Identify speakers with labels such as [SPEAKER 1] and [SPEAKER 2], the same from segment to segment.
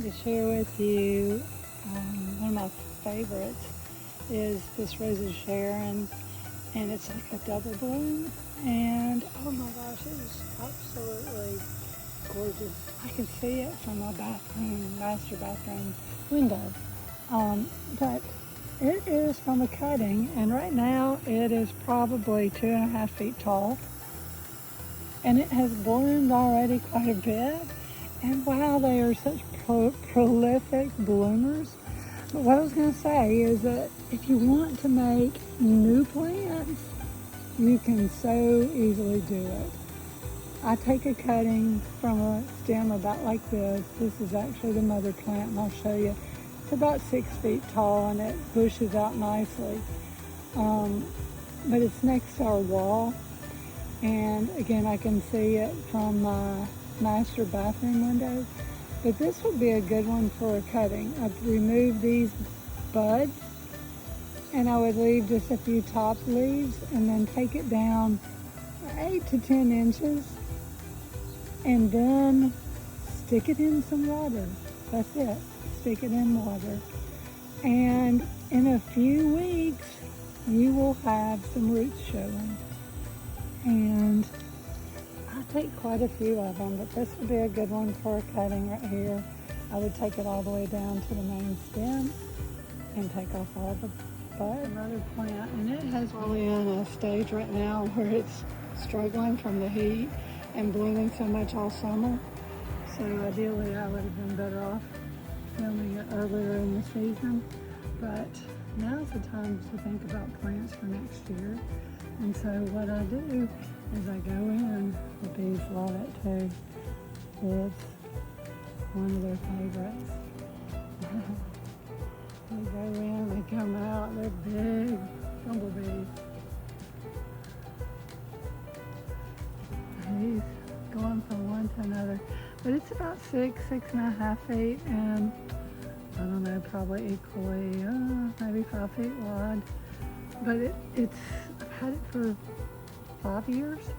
[SPEAKER 1] to share with you one of my favorites is this Rose of Sharon, and it's like a double bloom, and oh my gosh, it is absolutely gorgeous. I can see it from my master bathroom window, but it is from a cutting, and right now it is probably 2.5 feet tall, and it has bloomed already quite a bit. And wow, they are such prolific bloomers. But what I was going to say is that if you want to make new plants, you can so easily do it. I take a cutting from a stem about like this. This is actually the mother plant, and I'll show you. It's about 6 feet tall, and it bushes out nicely. But it's next to our wall. And again, I can see it from my master bathroom window, but this would be a good one for a cutting. I'd remove these buds, and I would leave just a few top leaves, and then take it down 8 to 10 inches, and then stick it in some water. That's it. Stick it in water, and in a few weeks you will have some roots showing. And I take quite a few of them, but this would be a good one for a cutting right here. I would take it all the way down to the main stem and take off all the buds. Another plant, and it has really in a stage right now where it's struggling from the heat and blooming so much all summer. So ideally I would have been better off filming it earlier in the season, but now's the time to think about plants for next year. And so what I do is I go in, the bees love it too. It's one of their favorites. They go in, they come out, they're big bumblebees. He's going from one to another. But it's about 6.5 feet, and I don't know, probably equally, maybe 5 feet wide. But it's, I've had it for 5 years,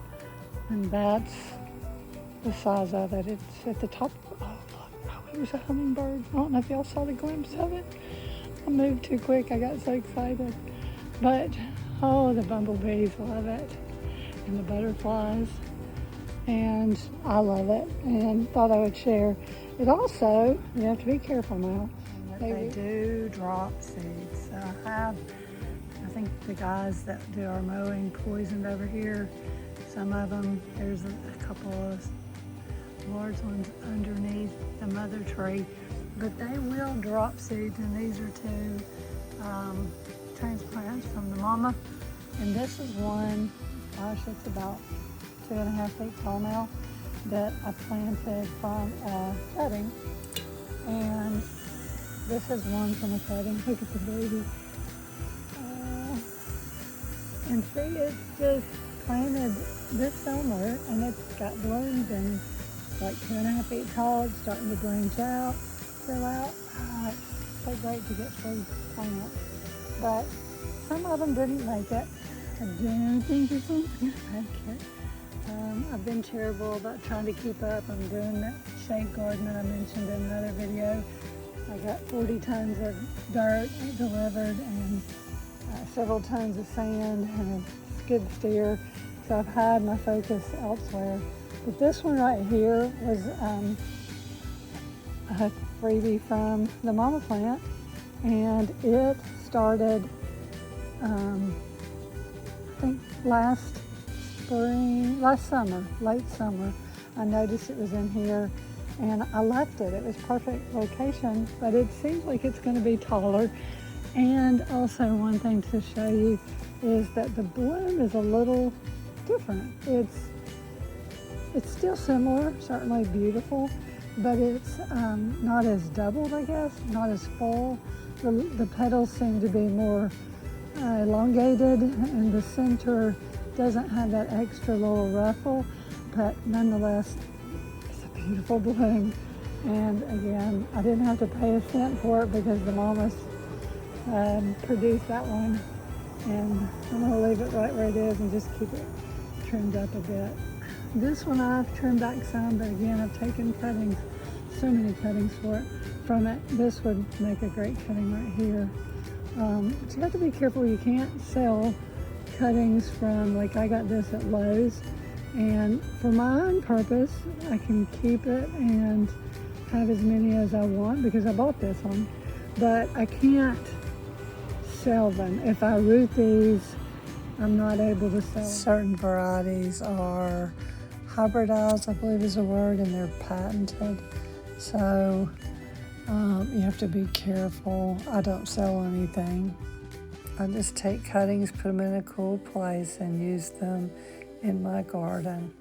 [SPEAKER 1] and that's the size of it. It's at the top. Oh, look, oh, there's a hummingbird. I don't know if y'all saw the glimpse of it. I moved too quick. I got so excited. But, oh, the bumblebees love it, and the butterflies, and I love it, and thought I would share. It also, you have to be careful now. They do drop seeds. I think the guys that do our mowing poisoned over here. Some of them, there's a couple of large ones underneath the mother tree, but they will drop seeds, and these are two transplants from the mama. And this is one, gosh, it's about 2.5 feet tall now, that I planted from a cutting. And this is one from a cutting. Look at the baby. And see, it's just planted this summer, and it's got blooms, and like 2.5 feet tall. It's starting to branch out, fill out. Oh, it's so great to get free plants. But some of them didn't make it. I do think this one's gonna make it. I've been terrible about trying to keep up. I'm doing that shade garden that I mentioned in another video. I got 40 tons of dirt delivered, and several tons of sand, and a skid steer, so I've had my focus elsewhere. But this one right here was a freebie from the mama plant, and it started I think last summer, late summer. I noticed it was in here, and I left it. It was perfect location, but it seems like it's going to be taller. And also, one thing to show you is that the bloom is a little different. It's still similar, certainly beautiful, but it's not as doubled, I guess, not as full. The petals seem to be more elongated, and the center doesn't have that extra little ruffle, but nonetheless, it's a beautiful bloom. And again, I didn't have to pay a cent for it because the mamas produced that one, and I'm going to leave it right where it is and just keep it trimmed up a bit. This one I've trimmed back some, but again, I've taken cuttings so many cuttings from it. This would make a great cutting right here. But you have to be careful. You can't sell cuttings from, like I got this at Lowe's, and for my own purpose, I can keep it and have as many as I want because I bought this one, but I can't sell them. If I root these, I'm not able to sell them. Certain varieties are hybridized, I believe is a word, and they're patented. So you have to be careful. I don't sell anything. I just take cuttings, put them in a cool place, and use them in my garden.